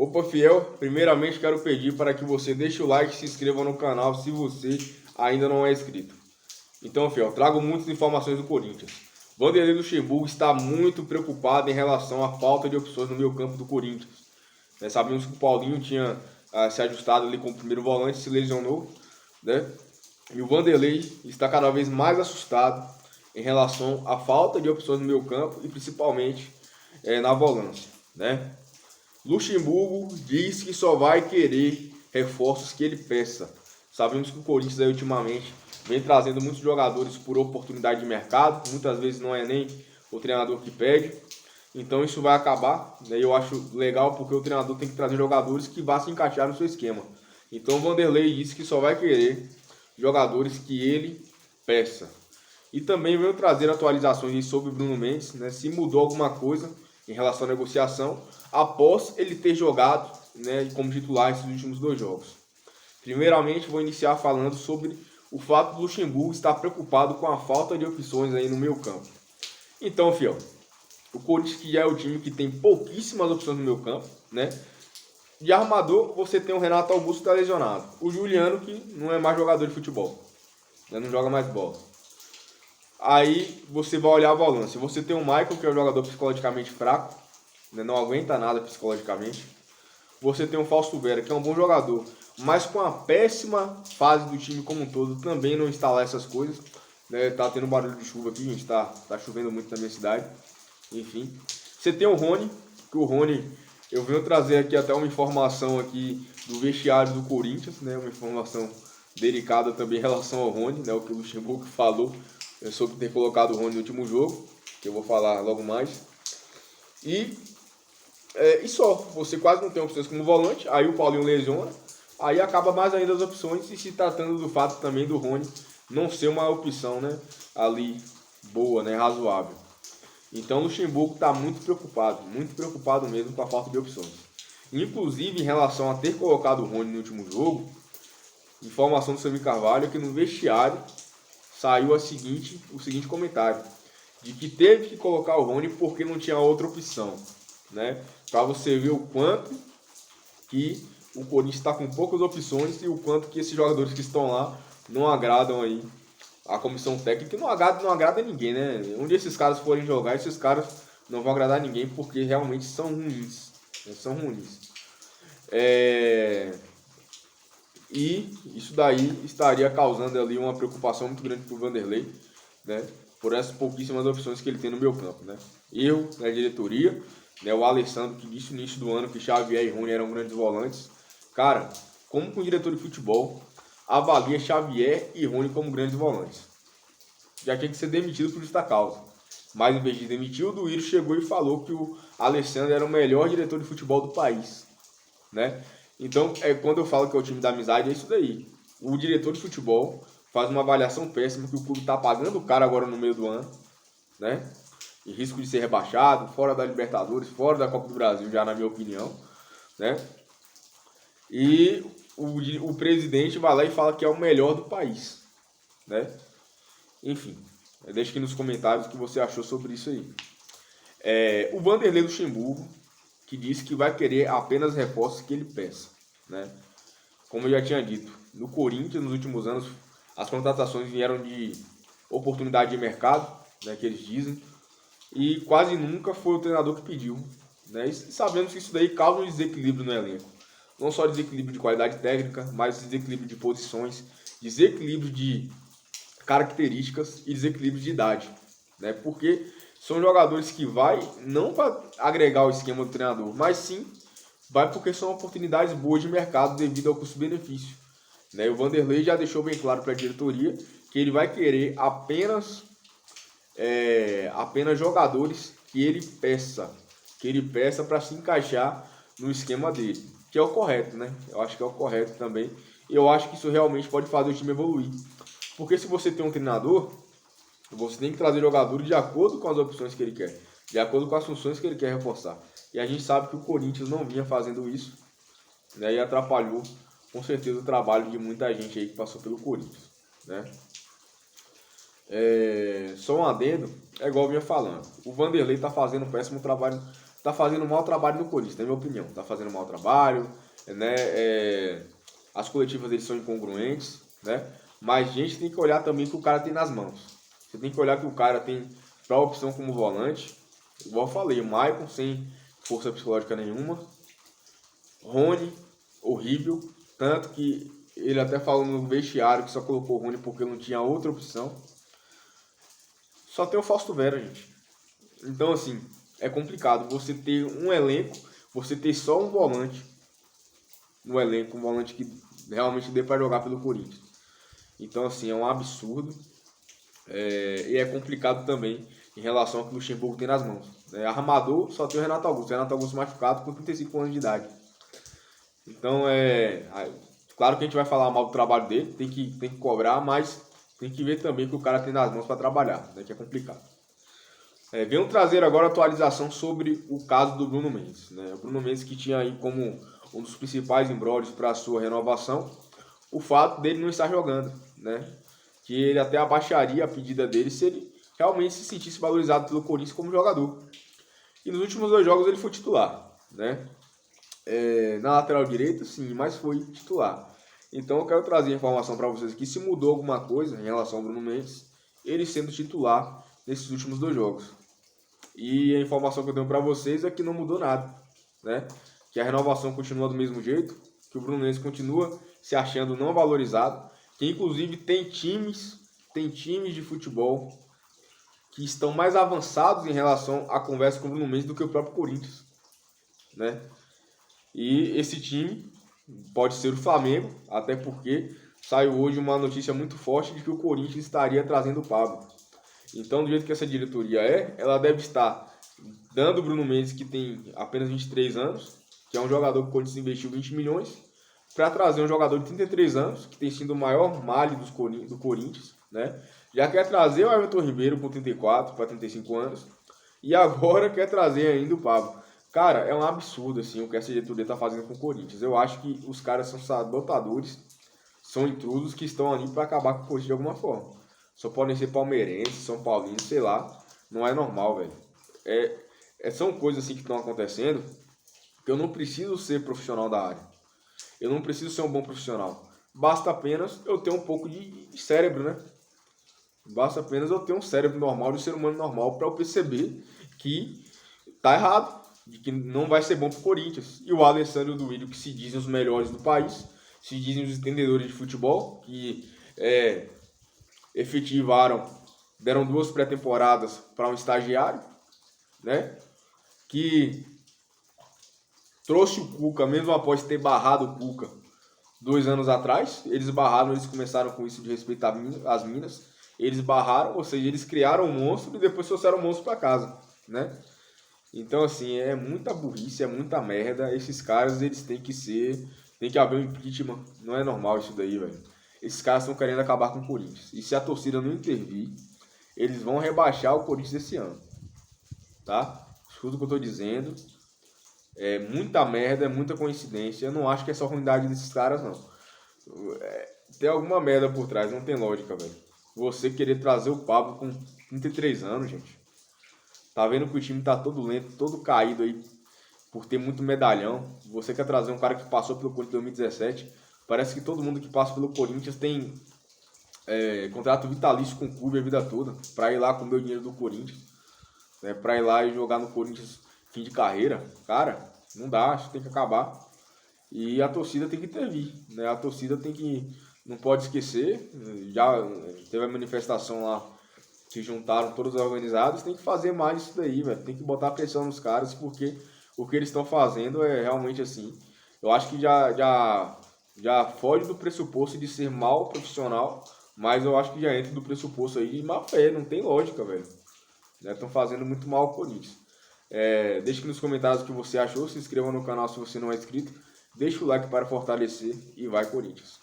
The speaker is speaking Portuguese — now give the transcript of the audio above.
Opa, fiel, primeiramente quero pedir para que você deixe o like e se inscreva no canal se você ainda não é inscrito. Então, fiel, trago muitas informações do Corinthians. Vanderlei Luxemburgo está muito preocupado em relação à falta de opções no meio campo do Corinthians. Sabemos que o Paulinho tinha se ajustado ali como primeiro volante, se lesionou, né? E o Vanderlei está cada vez mais assustado em relação à falta de opções no meio campo e principalmente na volância, né? Luxemburgo diz que só vai querer reforços que ele peça. Sabemos que o Corinthians aí, ultimamente vem trazendo muitos jogadores por oportunidade de mercado. Muitas vezes não é nem o treinador que pede. Então isso vai acabar. Né? Eu acho legal porque o treinador tem que trazer jogadores que vá se encaixar no seu esquema. Então o Vanderlei disse que só vai querer jogadores que ele peça. E também veio trazer atualizações sobre Bruno Mendes, né? Se mudou alguma coisa em relação à negociação após ele ter jogado, né, como titular esses últimos 2 jogos. Primeiramente, vou iniciar falando sobre o fato do Luxemburgo estar preocupado com a falta de opções aí no meio campo. Então, fiel, o Corinthians que já é o time que tem pouquíssimas opções no meio campo, né? De armador, você tem o Renato Augusto que está lesionado. O Juliano, que não é mais jogador de futebol, né, não joga mais bola. Aí você vai olhar a volância. Você tem o Michael, que é um jogador psicologicamente fraco, né, não aguenta nada psicologicamente. Você tem o Fausto Vera, que é um bom jogador, mas com a péssima fase do time como um todo, também não está lá essas coisas. Né, tá tendo barulho de chuva aqui, gente, tá chovendo muito na minha cidade. Enfim. Você tem o Rony, que o Rony, eu venho trazer aqui até uma informação aqui do vestiário do Corinthians, né, uma informação delicada também em relação ao Rony, né, o que o Luxemburgo falou sobre ter colocado o Rony no último jogo, que eu vou falar logo mais. E só, você quase não tem opções como volante, aí o Paulinho lesiona, aí acaba mais ainda as opções, e se tratando do fato também do Rony não ser uma opção, né, ali boa, né, razoável. Então o Luxemburgo está muito preocupado mesmo com a falta de opções. Inclusive em relação a ter colocado o Rony no último jogo, informação do Samir Carvalho é que no vestiário saiu o seguinte comentário, de que teve que colocar o Rony porque não tinha outra opção, né? Para você ver o quanto que o Corinthians está com poucas opções e o quanto que esses jogadores que estão lá não agradam aí a comissão técnica, que não agrada ninguém, né? Onde esses caras forem jogar, esses caras não vão agradar ninguém porque realmente são ruins, né? São ruins. E isso daí estaria causando ali uma preocupação muito grande para o Vanderlei, né? Por essas pouquíssimas opções que ele tem no meio campo, né? Erro da diretoria, né? O Alessandro que disse no início do ano que Xavier e Rony eram grandes volantes. Cara, como que um diretor de futebol avalia Xavier e Rony como grandes volantes? Já tinha que ser demitido por justa causa. Mas em vez de demitir, o Duírio chegou e falou que o Alessandro era o melhor diretor de futebol do país, né? Então, quando eu falo que é o time da amizade, é isso daí. O diretor de futebol faz uma avaliação péssima que o clube está pagando o cara agora no meio do ano, né? E risco de ser rebaixado, fora da Libertadores, fora da Copa do Brasil, já na minha opinião, né? E o presidente vai lá e fala que é o melhor do país, né? Enfim, deixa aqui nos comentários o que você achou sobre isso aí. O Vanderlei Luxemburgo, que disse que vai querer apenas reforços que ele peça, né? Como eu já tinha dito, no Corinthians, nos últimos anos, as contratações vieram de oportunidade de mercado, né, que eles dizem, e quase nunca foi o treinador que pediu, né? E sabemos que isso daí causa um desequilíbrio no elenco. Não só desequilíbrio de qualidade técnica, mas desequilíbrio de posições, desequilíbrio de características e desequilíbrio de idade, né? Porque são jogadores que vai não para agregar o esquema do treinador, mas sim vai porque são oportunidades boas de mercado devido ao custo-benefício, né? O Vanderlei já deixou bem claro para a diretoria que ele vai querer apenas jogadores que ele peça para se encaixar no esquema dele, que é o correto, né? Eu acho que é o correto também. E eu acho que isso realmente pode fazer o time evoluir. Porque se você tem um treinador, você tem que trazer jogadores de acordo com as opções que ele quer, de acordo com as funções que ele quer reforçar. E a gente sabe que o Corinthians não vinha fazendo isso, né, e atrapalhou com certeza o trabalho de muita gente aí que passou pelo Corinthians, né? Só um adendo, igual eu vinha falando, o Vanderlei está fazendo um péssimo trabalho tá fazendo um mau trabalho no Corinthians, na minha opinião. Tá fazendo um mau trabalho, né? As coletivas dele são incongruentes, né? Mas a gente tem que olhar também o que o cara tem nas mãos. Você tem que olhar que o cara tem para opção como volante. Igual eu falei, o Maicon sem força psicológica nenhuma. Rony, horrível. Tanto que ele até falou no vestiário que só colocou o Rony porque não tinha outra opção. Só tem o Fausto Vera, gente. Então, assim, é complicado você ter um elenco, você ter só um volante no elenco, um volante que realmente dê para jogar pelo Corinthians. Então, assim, é um absurdo. E é complicado também em relação ao que o Luxemburgo tem nas mãos. Armador só tem o Renato Augusto. Renato Augusto machucado com 35 anos de idade. Então, claro que a gente vai falar mal do trabalho dele, tem que cobrar, mas tem que ver também o que o cara tem nas mãos para trabalhar, né, que é complicado. Venho trazer agora a atualização sobre o caso do Bruno Mendes. Né? O Bruno Mendes que tinha aí como um dos principais embrólios para a sua renovação, o fato dele não estar jogando, né? Que ele até abaixaria a pedida dele se ele realmente se sentisse valorizado pelo Corinthians como jogador. E nos últimos 2 jogos ele foi titular, né? Na lateral direita, sim, mas foi titular. Então eu quero trazer a informação para vocês aqui se mudou alguma coisa em relação ao Bruno Mendes, ele sendo titular nesses últimos 2 jogos. E a informação que eu tenho para vocês é que não mudou nada, né? Que a renovação continua do mesmo jeito, que o Bruno Mendes continua se achando não valorizado, que inclusive tem times de futebol que estão mais avançados em relação à conversa com o Bruno Mendes do que o próprio Corinthians, né? E esse time pode ser o Flamengo, até porque saiu hoje uma notícia muito forte de que o Corinthians estaria trazendo o Pablo. Então, do jeito que essa diretoria ela deve estar dando o Bruno Mendes, que tem apenas 23 anos, que é um jogador que o Corinthians investiu 20 milhões, para trazer um jogador de 33 anos, que tem sido o maior malho do Corinthians, né? Já quer trazer o Everton Ribeiro com 34 para 35 anos, e agora quer trazer ainda o Pablo. Cara, é um absurdo assim, o que essa diretoria está fazendo com o Corinthians. Eu acho que os caras são sabotadores, são intrusos que estão ali para acabar com o Corinthians de alguma forma. Só podem ser palmeirenses, São Paulinos, sei lá. Não é normal, velho. São coisas assim que estão acontecendo que eu não preciso ser profissional da área. Eu não preciso ser um bom profissional. Basta apenas eu ter um pouco de cérebro, né? Basta apenas eu ter um cérebro normal, de um ser humano normal, para eu perceber que tá errado, de que não vai ser bom pro Corinthians. E o Alessandro e o Duílio, que se dizem os melhores do país, se dizem os entendedores de futebol, que deram 2 pré-temporadas para um estagiário, né? Que trouxe o Cuca, mesmo após ter barrado o Cuca 2 anos atrás. Eles barraram, eles começaram com isso de respeitar as minas. Eles barraram, ou seja, eles criaram um monstro e depois trouxeram o monstro para casa, né? Então, assim, é muita burrice, é muita merda. Esses caras, eles tem que haver um impeachment. Não é normal isso daí, velho. Esses caras estão querendo acabar com o Corinthians. E se a torcida não intervir, eles vão rebaixar o Corinthians esse ano. Tá? Escuta o que eu tô dizendo. É muita merda, é muita coincidência. Eu não acho que é só ruindade desses caras, não. Tem alguma merda por trás, não tem lógica, velho. Você querer trazer o Pablo com 33 anos, gente. Tá vendo que o time tá todo lento, todo caído aí, por ter muito medalhão. Você quer trazer um cara que passou pelo Corinthians em 2017. Parece que todo mundo que passa pelo Corinthians tem contrato vitalício com o clube a vida toda, pra ir lá comer o dinheiro do Corinthians, né, pra ir lá e jogar no Corinthians fim de carreira. Cara, não dá, isso tem que acabar. E a torcida tem que intervir, né? A torcida não pode esquecer, já teve a manifestação lá, que juntaram todos os organizados, tem que fazer mais isso daí, velho. Tem que botar pressão nos caras, porque o que eles estão fazendo é realmente assim. Eu acho que já foge do pressuposto de ser mal profissional, mas eu acho que já entra do pressuposto aí de má fé, não tem lógica, velho. Estão fazendo muito mal ao Corinthians. Deixe aqui nos comentários o que você achou, se inscreva no canal se você não é inscrito, deixa o like para fortalecer e vai Corinthians.